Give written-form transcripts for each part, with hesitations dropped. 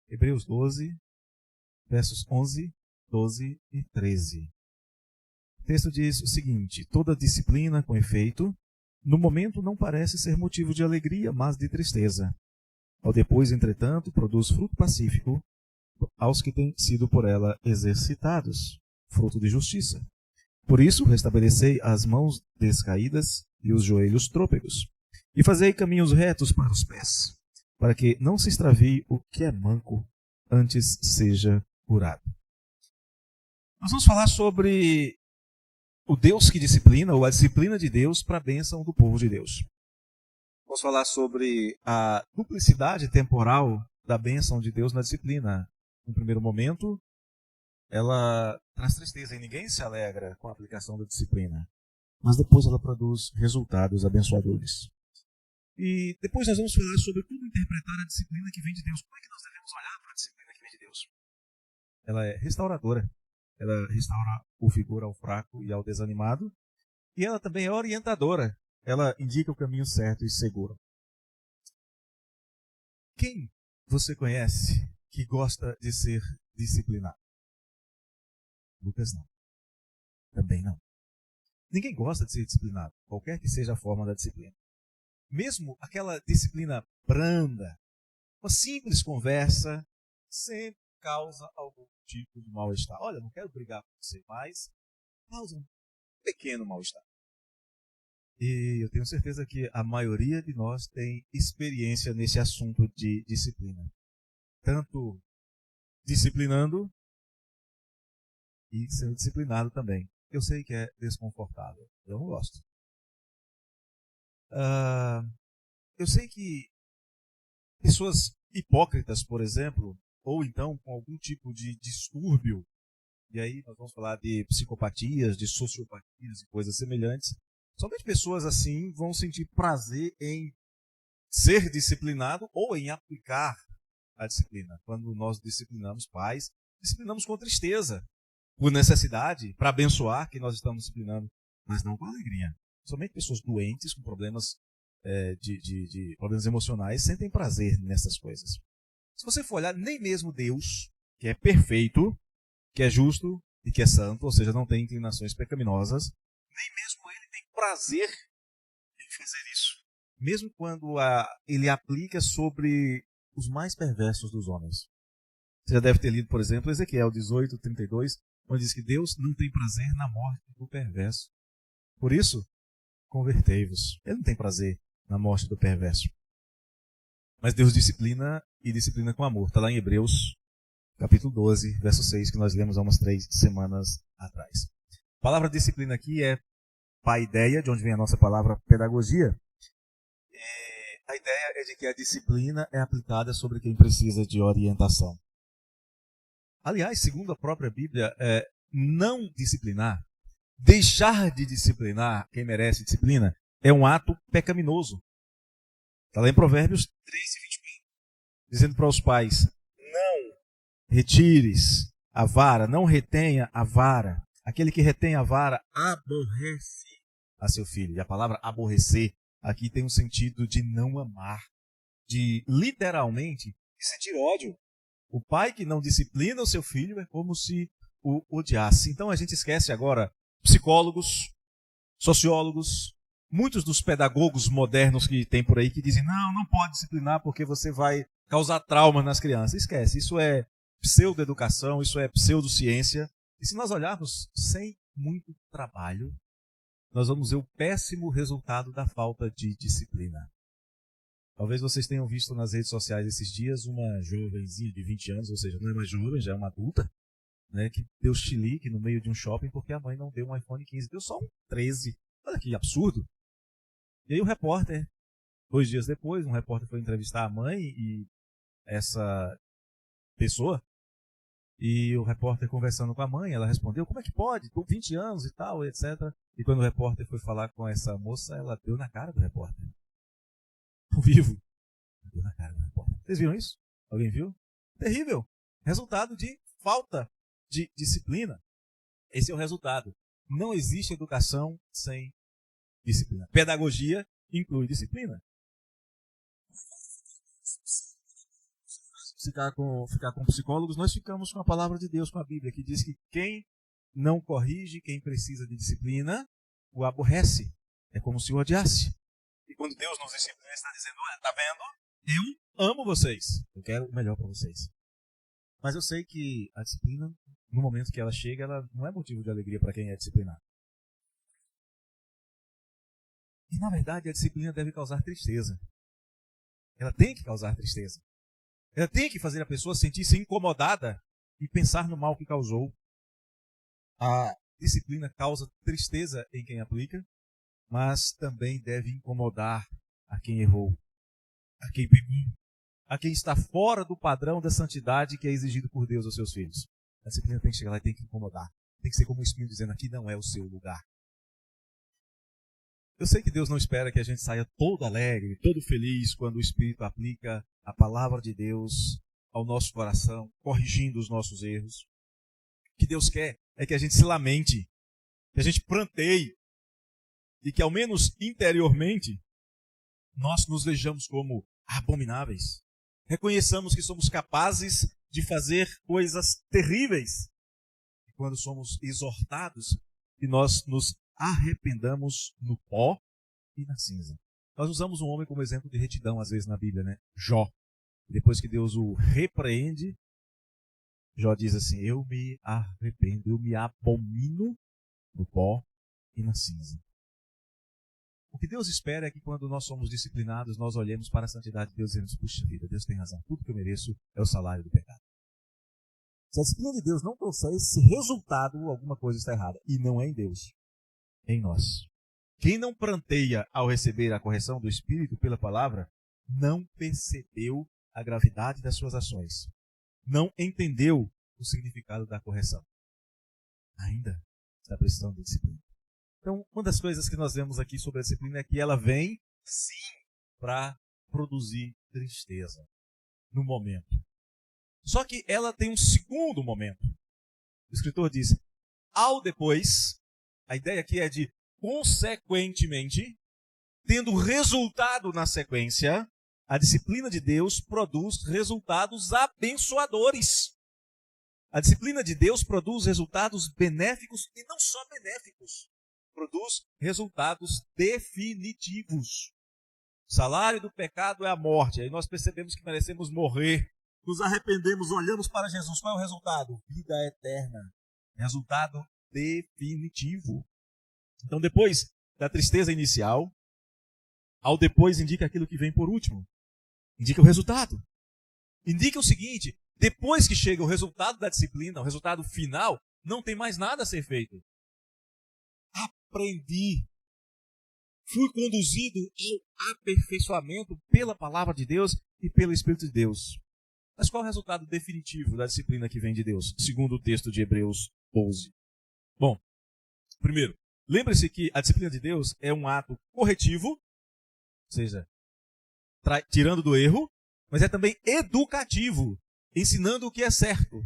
Hebreus 12, versos 11, 12 e 13. O texto diz o seguinte: toda disciplina, com efeito, no momento não parece ser motivo de alegria, mas de tristeza. Ao depois, entretanto, produz fruto pacífico aos que têm sido por ela exercitados, fruto de justiça. Por isso, restabelecei as mãos descaídas e os joelhos trôpegos, e fazei caminhos retos para os pés, para que não se extravie o que é manco, antes seja curado. Nós vamos falar sobre o Deus que disciplina, ou a disciplina de Deus para a bênção do povo de Deus. Vamos falar sobre a duplicidade temporal da bênção de Deus na disciplina. No primeiro momento, ela traz tristeza e ninguém se alegra com a aplicação da disciplina. Mas depois ela produz resultados abençoadores. E depois nós vamos falar sobre como interpretar a disciplina que vem de Deus. Como é que nós devemos olhar para a disciplina que vem de Deus? Ela é restauradora. Ela restaura o vigor ao fraco e ao desanimado. E ela também é orientadora. Ela indica o caminho certo e seguro. Quem você conhece que gosta de ser disciplinado? Lucas não. Também não. Ninguém gosta de ser disciplinado, qualquer que seja a forma da disciplina. Mesmo aquela disciplina branda, uma simples conversa, sempre causa algum tipo de mal-estar. Olha, não quero brigar com você, mas causa um pequeno mal-estar. E eu tenho certeza que a maioria de nós tem experiência nesse assunto de disciplina. Tanto disciplinando e sendo disciplinado também. Eu sei que é desconfortável. Eu não gosto. Eu sei que pessoas hipócritas, por exemplo, ou então com algum tipo de distúrbio, e aí nós vamos falar de psicopatias, de sociopatias e coisas semelhantes, somente pessoas assim vão sentir prazer em ser disciplinado ou em aplicar a disciplina. Quando nós disciplinamos pais, disciplinamos com tristeza, por necessidade, para abençoar que nós estamos disciplinando, mas não com alegria. Somente pessoas doentes, com problemas, de problemas emocionais, sentem prazer nessas coisas. Se você for olhar, nem mesmo Deus, que é perfeito, que é justo e que é santo, ou seja, não tem inclinações pecaminosas, nem mesmo ele tem prazer em fazer isso. Mesmo quando ele aplica sobre os mais perversos dos homens. Você já deve ter lido, por exemplo, Ezequiel 18:32, onde diz que Deus não tem prazer na morte do perverso. Por isso, convertei-vos. Ele não tem prazer na morte do perverso. Mas Deus disciplina e disciplina com amor. Está lá em Hebreus, capítulo 12, verso 6, que nós lemos há umas 3 semanas atrás. A palavra disciplina aqui é paideia, de onde vem a nossa palavra pedagogia. A ideia é de que a disciplina é aplicada sobre quem precisa de orientação. Aliás, segundo a própria Bíblia, não disciplinar, deixar de disciplinar quem merece disciplina, é um ato pecaminoso. Está lá em Provérbios 13:21, dizendo para os pais: não retires a vara, não retenha a vara. Aquele que retém a vara aborrece a seu filho. E a palavra aborrecer aqui tem um sentido de não amar, de literalmente sentir ódio. O pai que não disciplina o seu filho é como se o odiasse. Então a gente esquece agora psicólogos, sociólogos, muitos dos pedagogos modernos que tem por aí que dizem não pode disciplinar porque você vai causar trauma nas crianças. Esquece, isso é pseudo-educação, isso é pseudociência. E se nós olharmos sem muito trabalho, nós vamos ver o péssimo resultado da falta de disciplina. Talvez vocês tenham visto nas redes sociais esses dias uma jovenzinha de 20 anos, ou seja, não é mais jovem, já é uma adulta, né, que deu chilique no meio de um shopping porque a mãe não deu um iPhone 15, deu só um 13. Olha que absurdo. E aí o repórter, 2 dias depois, um repórter foi entrevistar a mãe e essa pessoa, e o repórter conversando com a mãe, ela respondeu, como é que pode? Com 20 anos e tal, etc. E quando o repórter foi falar com essa moça, ela deu na cara do repórter. Ao vivo. Deu na cara do repórter. Vocês viram isso? Alguém viu? Terrível. Resultado de falta de disciplina. Esse é o resultado. Não existe educação sem disciplina. Pedagogia inclui disciplina. ficar com psicólogos, nós ficamos com a palavra de Deus, com a Bíblia, que diz que quem não corrige, quem precisa de disciplina, o aborrece. É como se o odiasse. E quando Deus nos disciplina, Ele está dizendo, está vendo? Eu amo vocês. Eu quero o melhor para vocês. Mas eu sei que a disciplina, no momento que ela chega, ela não é motivo de alegria para quem é disciplinado. E, na verdade, a disciplina deve causar tristeza. Ela tem que causar tristeza. Ela tem que fazer a pessoa sentir-se incomodada e pensar no mal que causou. A disciplina causa tristeza em quem aplica, mas também deve incomodar a quem errou, a quem pecou, a quem está fora do padrão da santidade que é exigido por Deus aos seus filhos. A disciplina tem que chegar lá e tem que incomodar. Tem que ser como o Espírito dizendo, aqui não é o seu lugar. Eu sei que Deus não espera que a gente saia todo alegre, todo feliz quando o Espírito aplica a palavra de Deus ao nosso coração, corrigindo os nossos erros. O que Deus quer é que a gente se lamente, que a gente pranteie e que, ao menos interiormente, nós nos vejamos como abomináveis. Reconheçamos que somos capazes de fazer coisas terríveis. E quando somos exortados, que nós nos arrependamos no pó e na cinza. Nós usamos um homem como exemplo de retidão, às vezes, na Bíblia, né? Jó. Depois que Deus o repreende, Jó diz assim, eu me arrependo, eu me abomino no pó e na cinza. O que Deus espera é que quando nós somos disciplinados, nós olhemos para a santidade de Deus e dizemos, puxa vida, Deus tem razão, tudo que eu mereço é o salário do pecado. Se a disciplina de Deus não trouxer esse resultado, alguma coisa está errada. E não é em Deus, é em nós. Quem não pranteia ao receber a correção do Espírito pela palavra, não percebeu a gravidade das suas ações. Não entendeu o significado da correção. Ainda está precisando de disciplina. Então, uma das coisas que nós vemos aqui sobre a disciplina é que ela vem, sim, para produzir tristeza no momento. Só que ela tem um segundo momento. O escritor diz, ao depois, a ideia aqui é de, consequentemente, tendo resultado na sequência, a disciplina de Deus produz resultados abençoadores. A disciplina de Deus produz resultados benéficos e não só benéficos. Produz resultados definitivos. O salário do pecado é a morte. Aí nós percebemos que merecemos morrer. Nos arrependemos, olhamos para Jesus. Qual é o resultado? Vida eterna. Resultado definitivo. Então, depois da tristeza inicial, ao depois indica aquilo que vem por último. Indica o resultado. Indica o seguinte, depois que chega o resultado da disciplina, o resultado final, não tem mais nada a ser feito. Aprendi. Fui conduzido ao aperfeiçoamento pela palavra de Deus e pelo Espírito de Deus. Mas qual é o resultado definitivo da disciplina que vem de Deus, segundo o texto de Hebreus 12? Bom, primeiro, lembre-se que a disciplina de Deus é um ato corretivo, ou seja, tirando do erro, mas é também educativo, ensinando o que é certo.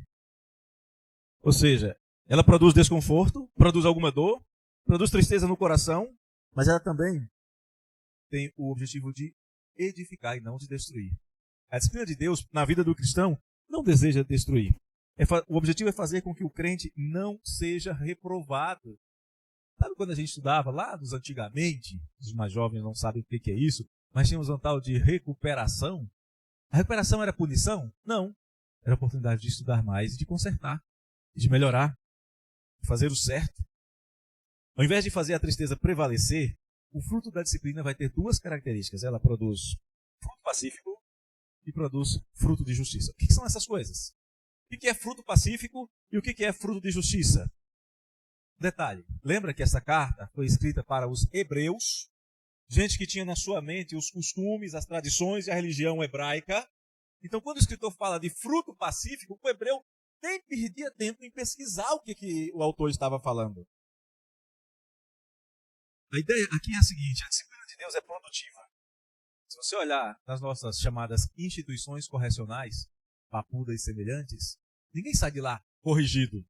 Ou seja, ela produz desconforto, produz alguma dor, produz tristeza no coração, mas ela também tem o objetivo de edificar e não de destruir. A disciplina de Deus na vida do cristão não deseja destruir. O objetivo é fazer com que o crente não seja reprovado. Sabe quando a gente estudava lá dos antigamente, os mais jovens não sabem o que é isso, mas tínhamos um tal de recuperação. A recuperação era punição? Não. Era a oportunidade de estudar mais e de consertar, de melhorar, de fazer o certo. Ao invés de fazer a tristeza prevalecer, o fruto da disciplina vai ter duas características. Ela produz fruto pacífico e produz fruto de justiça. O que são essas coisas? O que é fruto pacífico e o que é fruto de justiça? Detalhe, lembra que essa carta foi escrita para os hebreus, gente que tinha na sua mente os costumes, as tradições e a religião hebraica. Então, quando o escritor fala de fruto pacífico, o hebreu nem perdia tempo em pesquisar o que o autor estava falando. A ideia aqui é a seguinte, a disciplina de Deus é produtiva. Se você olhar nas nossas chamadas instituições correcionais, papudas e semelhantes, ninguém sai de lá corrigido.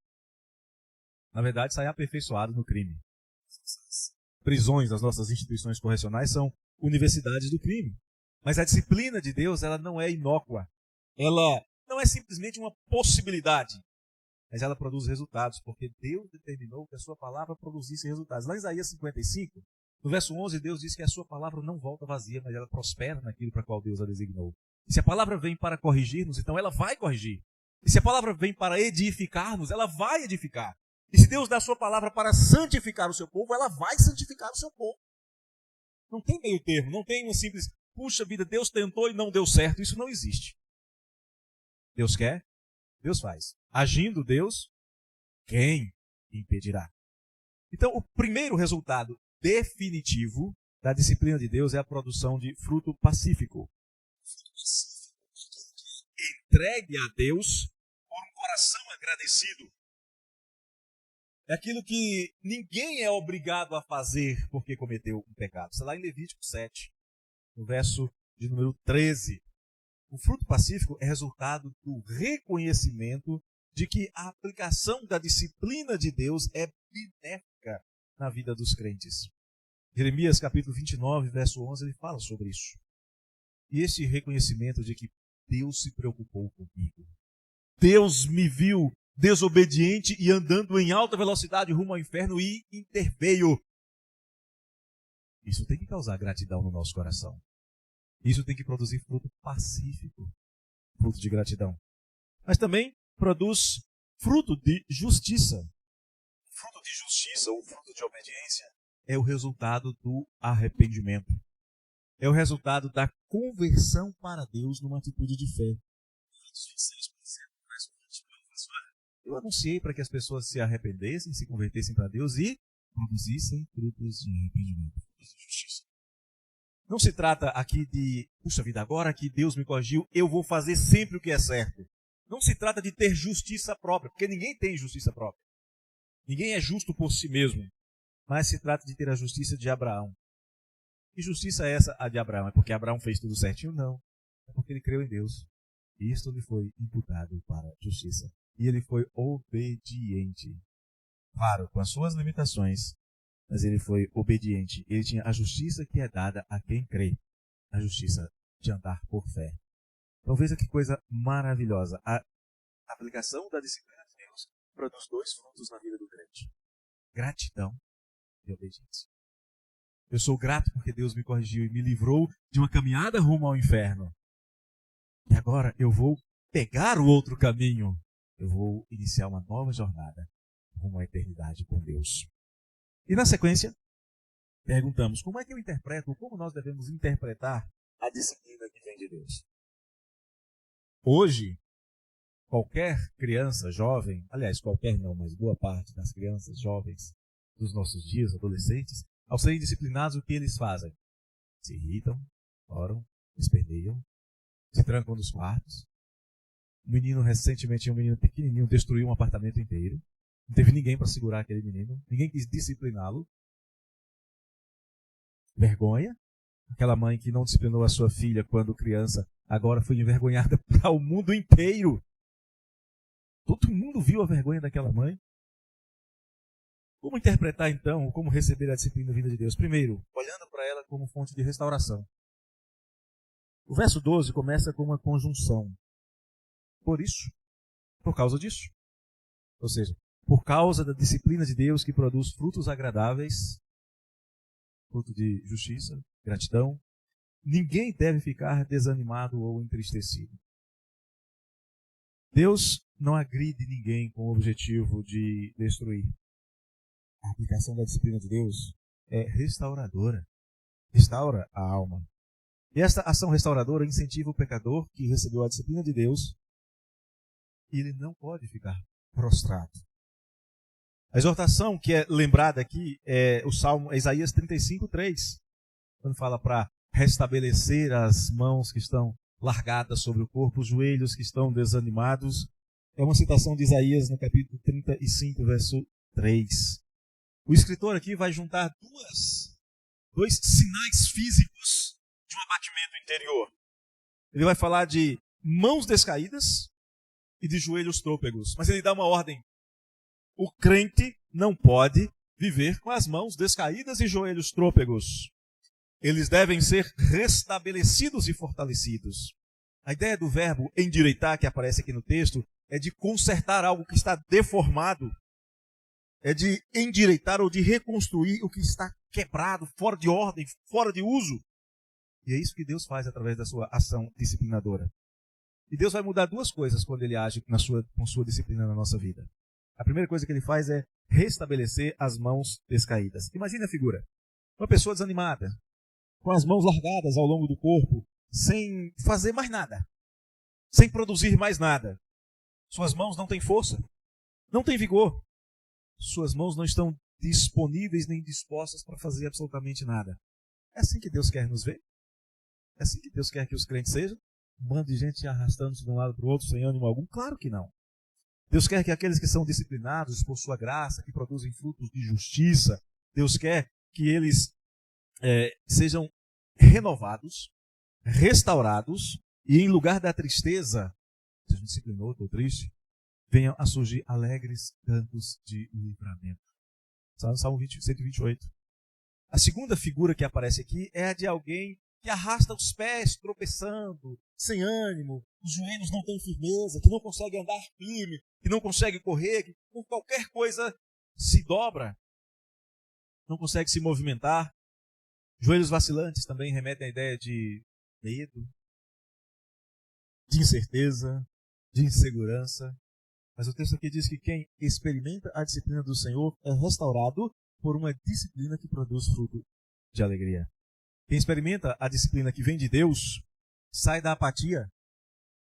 Na verdade, sai aperfeiçoado no crime. Prisões das nossas instituições correcionais são universidades do crime. Mas a disciplina de Deus, ela não é inócua. Ela não é simplesmente uma possibilidade, mas ela produz resultados, porque Deus determinou que a sua palavra produzisse resultados. Lá em Isaías 55, no verso 11, Deus diz que a sua palavra não volta vazia, mas ela prospera naquilo para qual Deus a designou. E se a palavra vem para corrigir-nos, então ela vai corrigir. E se a palavra vem para edificar-nos, ela vai edificar. E se Deus dá a sua palavra para santificar o seu povo, ela vai santificar o seu povo. Não tem meio termo, não tem uma simples, puxa vida, Deus tentou e não deu certo. Isso não existe. Deus quer, Deus faz. Agindo Deus, quem impedirá? Então, o primeiro resultado definitivo da disciplina de Deus é a produção de fruto pacífico. Entregue a Deus por um coração agradecido. É aquilo que ninguém é obrigado a fazer porque cometeu um pecado. Está lá em Levítico 7, no verso de número 13. O fruto pacífico é resultado do reconhecimento de que a aplicação da disciplina de Deus é benéfica na vida dos crentes. Jeremias capítulo 29, verso 11, ele fala sobre isso. E esse reconhecimento de que Deus se preocupou comigo. Deus me viu desobediente e andando em alta velocidade rumo ao inferno e interveio. Isso tem que causar gratidão no nosso coração. Isso tem que produzir fruto pacífico, fruto de gratidão. Mas também produz fruto de justiça. Fruto de justiça ou fruto de obediência é o resultado do arrependimento. É o resultado da conversão para Deus numa atitude de fé. Eu anunciei para que as pessoas se arrependessem, se convertessem para Deus e produzissem frutos de arrependimento, frutos de justiça. Não se trata aqui de, puxa vida, agora que Deus me corrigiu, eu vou fazer sempre o que é certo. Não se trata de ter justiça própria, porque ninguém tem justiça própria. Ninguém é justo por si mesmo. Mas se trata de ter a justiça de Abraão. Que justiça é essa, a de Abraão? É porque Abraão fez tudo certinho? Não. É porque ele creu em Deus. E isto lhe foi imputado para a justiça. E ele foi obediente. Claro, com as suas limitações, mas ele foi obediente. Ele tinha a justiça que é dada a quem crê. A justiça de andar por fé. Então veja que coisa maravilhosa. A aplicação da disciplina de Deus produz dois frutos na vida do crente. Gratidão e obediência. Eu sou grato porque Deus me corrigiu e me livrou de uma caminhada rumo ao inferno. E agora eu vou pegar o outro caminho. Eu vou iniciar uma nova jornada rumo à eternidade com Deus. E na sequência, perguntamos, como é que eu interpreto, como nós devemos interpretar a disciplina que vem de Deus? Hoje, qualquer criança jovem, aliás, qualquer não, mas boa parte das crianças jovens dos nossos dias, adolescentes, ao serem disciplinados, o que eles fazem? Se irritam, oram, esperneiam, se trancam nos quartos. Recentemente, um menino pequenininho destruiu um apartamento inteiro. Não teve ninguém para segurar aquele menino. Ninguém quis discipliná-lo. Vergonha. Aquela mãe que não disciplinou a sua filha quando criança, agora foi envergonhada para o mundo inteiro. Todo mundo viu a vergonha daquela mãe. Como interpretar então, como receber a disciplina vinda de Deus? Primeiro, olhando para ela como fonte de restauração. O verso 12 começa com uma conjunção. Por isso, por causa disso. Ou seja, por causa da disciplina de Deus que produz frutos agradáveis, fruto de justiça, gratidão, ninguém deve ficar desanimado ou entristecido. Deus não agride ninguém com o objetivo de destruir. A aplicação da disciplina de Deus é restauradora. Restaura a alma. E esta ação restauradora incentiva o pecador que recebeu a disciplina de Deus e ele não pode ficar prostrado. A exortação que é lembrada aqui é o Salmo Isaías 35:3, quando fala para restabelecer as mãos que estão largadas sobre o corpo, os joelhos que estão desanimados. É uma citação de Isaías no capítulo 35, verso 3. O escritor aqui vai juntar dois sinais físicos de um abatimento interior. Ele vai falar de mãos descaídas e de joelhos trôpegos. Mas ele dá uma ordem. O crente não pode viver com as mãos descaídas e joelhos trôpegos. Eles devem ser restabelecidos e fortalecidos. A ideia do verbo endireitar, que aparece aqui no texto, é de consertar algo que está deformado. É de endireitar ou de reconstruir o que está quebrado, fora de ordem, fora de uso. E é isso que Deus faz através da sua ação disciplinadora. E Deus vai mudar duas coisas quando Ele age com sua disciplina na nossa vida. A primeira coisa que Ele faz é restabelecer as mãos descaídas. Imagine a figura. Uma pessoa desanimada, com as mãos largadas ao longo do corpo, sem fazer mais nada, sem produzir mais nada. Suas mãos não têm força, não têm vigor. Suas mãos não estão disponíveis nem dispostas para fazer absolutamente nada. É assim que Deus quer nos ver? É assim que Deus quer que os crentes sejam? Um bando de gente arrastando-se de um lado para o outro sem ânimo algum? Claro que não. Deus quer que aqueles que são disciplinados por sua graça, que produzem frutos de justiça, Deus quer que eles sejam renovados, restaurados, e em lugar da tristeza, se a gente disciplinou, estou triste, venham a surgir alegres cantos de livramento. Salmo 128. A segunda figura que aparece aqui é a de alguém que arrasta os pés, tropeçando, sem ânimo, os joelhos não têm firmeza, que não consegue andar firme, que não consegue correr, que por qualquer coisa se dobra, não consegue se movimentar. Joelhos vacilantes também remetem à ideia de medo, de incerteza, de insegurança. Mas o texto aqui diz que quem experimenta a disciplina do Senhor é restaurado por uma disciplina que produz fruto de alegria. Quem experimenta a disciplina que vem de Deus, sai da apatia,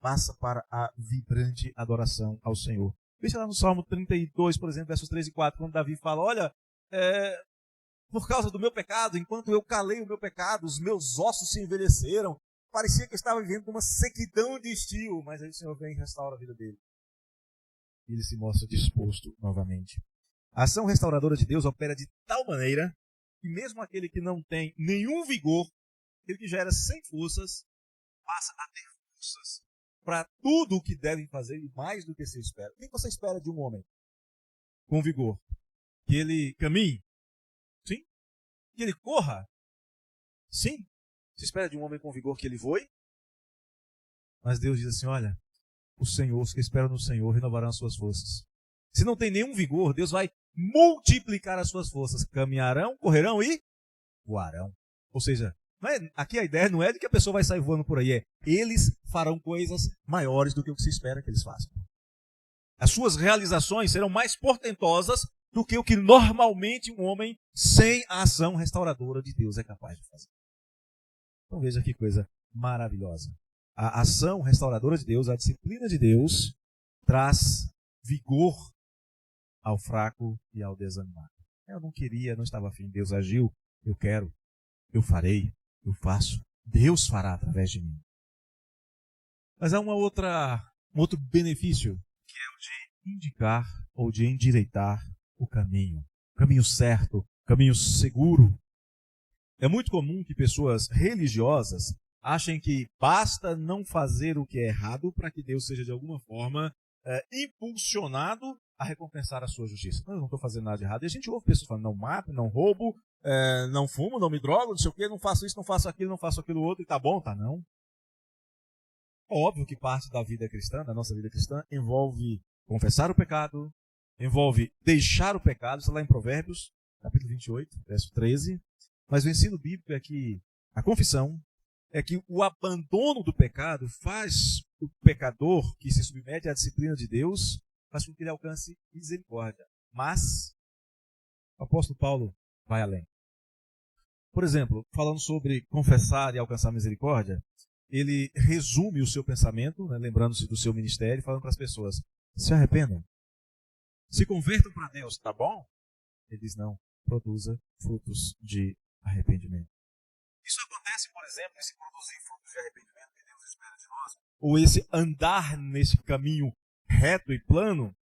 passa para a vibrante adoração ao Senhor. Veja lá no Salmo 32, por exemplo, versos 3 e 4, quando Davi fala, olha, por causa do meu pecado, enquanto eu calei o meu pecado, os meus ossos se envelheceram, parecia que eu estava vivendo uma sequidão de estio, mas aí o Senhor vem e restaura a vida dele. E ele se mostra disposto novamente. A ação restauradora de Deus opera de tal maneira que mesmo aquele que não tem nenhum vigor, aquele que já era sem forças, passa a ter forças para tudo o que devem fazer e mais do que se espera. O que você espera de um homem com vigor? Que ele caminhe? Sim. Que ele corra? Sim. Você espera de um homem com vigor que ele voe? Mas Deus diz assim, olha, os que esperam no Senhor renovarão as suas forças. Se não tem nenhum vigor, Deus vai multiplicar as suas forças. Caminharão, correrão e voarão. Ou seja, aqui a ideia não é de que a pessoa vai sair voando por aí, eles farão coisas maiores do que o que se espera que eles façam. As suas realizações serão mais portentosas do que o que normalmente um homem sem a ação restauradora de Deus é capaz de fazer. Então veja que coisa maravilhosa. A ação restauradora de Deus, a disciplina de Deus, traz vigor ao fraco e ao desanimado. Eu não queria, não estava afim. Deus agiu, eu quero, eu farei, eu faço. Deus fará através de mim. Mas há um outro benefício, que é o de indicar ou de endireitar o caminho certo, o caminho seguro. É muito comum que pessoas religiosas achem que basta não fazer o que é errado para que Deus seja de alguma forma impulsionado a recompensar a sua justiça. Não, eu não estou fazendo nada de errado. E a gente ouve pessoas falando, não mato, não roubo, não fumo, não me drogo, não sei o quê, não faço isso, não faço aquilo, não faço aquilo outro, e tá bom, tá não. Óbvio que parte da vida cristã, da nossa vida cristã, envolve confessar o pecado, envolve deixar o pecado, está lá em Provérbios, capítulo 28, verso 13. Mas o ensino bíblico é que a confissão é que o abandono do pecado faz o pecador que se submete à disciplina de Deus, faz com que ele alcance misericórdia. Mas o apóstolo Paulo vai além. Por exemplo, falando sobre confessar e alcançar misericórdia, ele resume o seu pensamento, né, lembrando-se do seu ministério, falando para as pessoas, se arrependam, se convertam para Deus, tá bom? Ele diz, não, produza frutos de arrependimento. Isso acontece, por exemplo, esse produzir frutos de arrependimento que Deus espera de nós, ou esse andar nesse caminho reto e plano,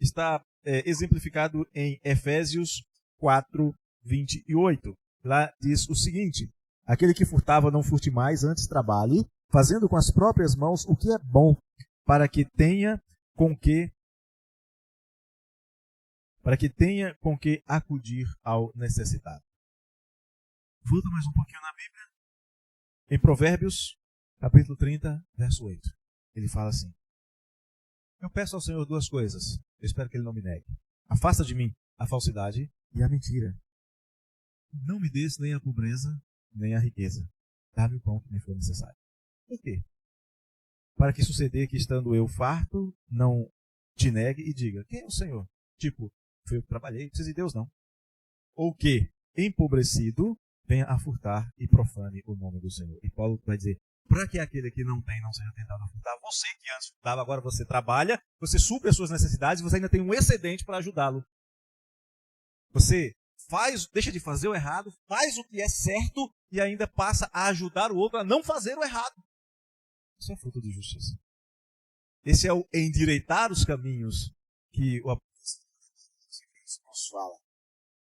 está exemplificado em Efésios 4, 28. Lá diz o seguinte, aquele que furtava não furte mais, antes trabalhe, fazendo com as próprias mãos o que é bom, para que tenha com que acudir ao necessitado. Volta mais um pouquinho na Bíblia. Em Provérbios, capítulo 30, verso 8. Ele fala assim: eu peço ao Senhor duas coisas, eu espero que Ele não me negue. Afasta de mim a falsidade e a mentira. Não me des nem a pobreza, nem a riqueza. Dá-me o pão que me for necessário. Por quê? Para que suceder que, estando eu farto, não te negue e diga: quem é o Senhor? Tipo, foi eu que trabalhei, não precisa de Deus não. Ou que, empobrecido, venha a furtar e profane o nome do Senhor. E Paulo vai dizer: para que aquele que não tem não seja tentado a furtar? Você que antes furtava, agora você trabalha, você supre as suas necessidades, você ainda tem um excedente para ajudá-lo. Você deixa de fazer o errado, faz o que é certo e ainda passa a ajudar o outro a não fazer o errado. Isso é fruto de justiça. Esse é o endireitar os caminhos que o apóstolo nos fala.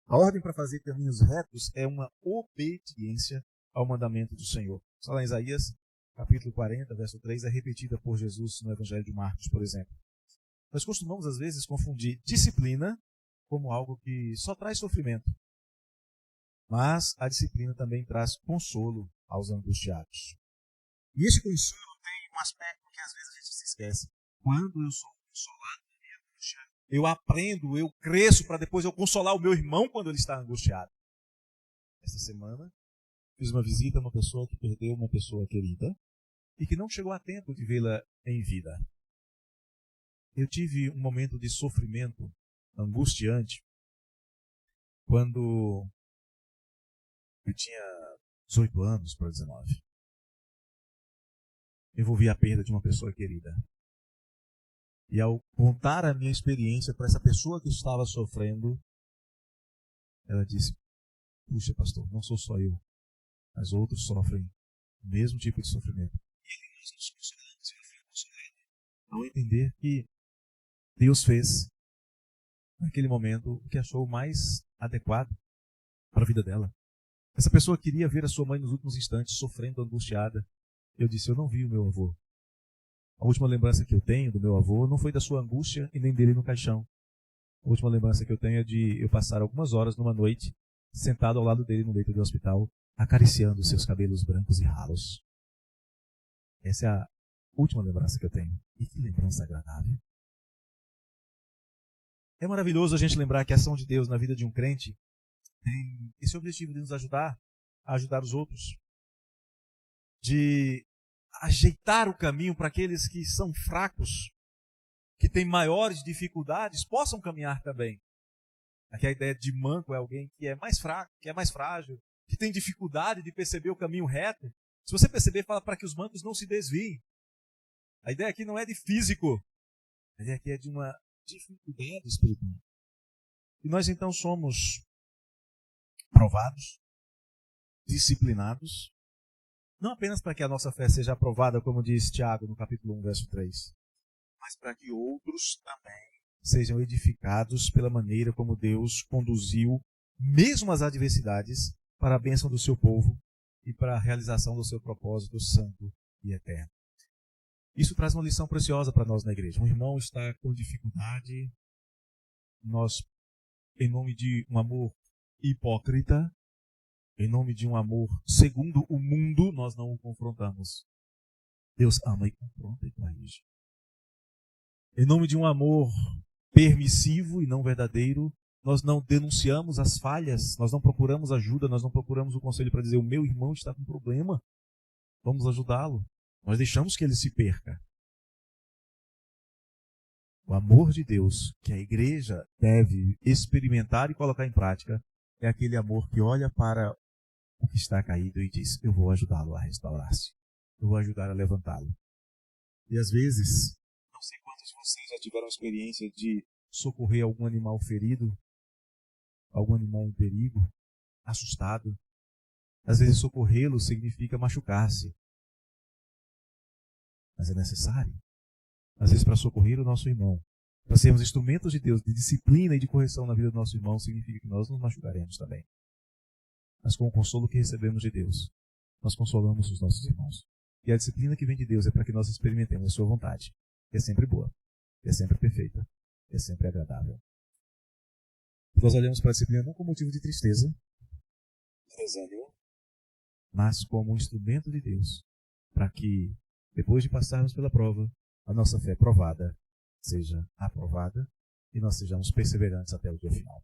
A ordem para fazer caminhos retos é uma obediência ao mandamento do Senhor. Só lá em Isaías, capítulo 40, verso 3, é repetida por Jesus no Evangelho de Marcos, por exemplo. Nós costumamos, às vezes, confundir disciplina como algo que só traz sofrimento. Mas a disciplina também traz consolo aos angustiados. E esse consolo tem um aspecto que às vezes a gente se esquece. Quando eu sou consolado na minha angústia, eu aprendo, eu cresço para depois eu consolar o meu irmão quando ele está angustiado. Esta semana, fiz uma visita a uma pessoa que perdeu uma pessoa querida e que não chegou a tempo de vê-la em vida. Eu tive um momento de sofrimento angustiante quando eu tinha 18 anos para 19. Envolvi a perda de uma pessoa querida. E ao contar a minha experiência para essa pessoa que estava sofrendo, ela disse: puxa, pastor, não sou só eu, mas outros sofrem o mesmo tipo de sofrimento. E nós nos consolamos, eu fui consolado ao entender que Deus fez naquele momento o que achou mais adequado para a vida dela. Essa pessoa queria ver a sua mãe nos últimos instantes, sofrendo, angustiada. Eu disse: eu não vi o meu avô. A última lembrança que eu tenho do meu avô não foi da sua angústia e nem dele no caixão. A última lembrança que eu tenho é de eu passar algumas horas numa noite, sentado ao lado dele no leito do hospital, acariciando seus cabelos brancos e ralos. Essa é a última lembrança que eu tenho. E que lembrança agradável. É maravilhoso a gente lembrar que a ação de Deus na vida de um crente tem esse objetivo de nos ajudar a ajudar os outros. De ajeitar o caminho para aqueles que são fracos, que têm maiores dificuldades, possam caminhar também. Aqui a ideia de manco é alguém que é mais fraco, que é mais frágil, que tem dificuldade de perceber o caminho reto. Se você perceber, fala para que os mancos não se desviem. A ideia aqui não é de físico, a ideia aqui é de uma dificuldade espiritual. E nós então somos provados, disciplinados, não apenas para que a nossa fé seja aprovada, como diz Tiago no capítulo 1, verso 3, mas para que outros também sejam edificados pela maneira como Deus conduziu, mesmo as adversidades, para a bênção do seu povo e para a realização do seu propósito santo e eterno. Isso traz uma lição preciosa para nós na igreja. Um irmão está com dificuldade, nós, em nome de um amor hipócrita, em nome de um amor segundo o mundo, nós não o confrontamos. Deus ama e confronta e corrige. Em nome de um amor permissivo e não verdadeiro, nós não denunciamos as falhas, nós não procuramos ajuda, nós não procuramos o conselho para dizer: o meu irmão está com problema, vamos ajudá-lo. Nós deixamos que ele se perca. O amor de Deus que a igreja deve experimentar e colocar em prática é aquele amor que olha para o que está caído e diz: eu vou ajudá-lo a restaurar-se, eu vou ajudar a levantá-lo. E às vezes, não sei quantos de vocês já tiveram a experiência de socorrer algum animal ferido, algum animal em perigo, assustado. Às vezes socorrê-lo significa machucar-se, mas é necessário. Às vezes, para socorrer o nosso irmão, para sermos instrumentos de Deus, de disciplina e de correção na vida do nosso irmão, significa que nós nos machucaremos também. Mas com o consolo que recebemos de Deus, nós consolamos os nossos irmãos. E a disciplina que vem de Deus é para que nós experimentemos a sua vontade, que é sempre boa, que é sempre perfeita, que é sempre agradável. Nós olhamos para a disciplina não como motivo de tristeza, desânimo, mas como um instrumento de Deus para que, depois de passarmos pela prova, a nossa fé provada seja aprovada e nós sejamos perseverantes até o dia final.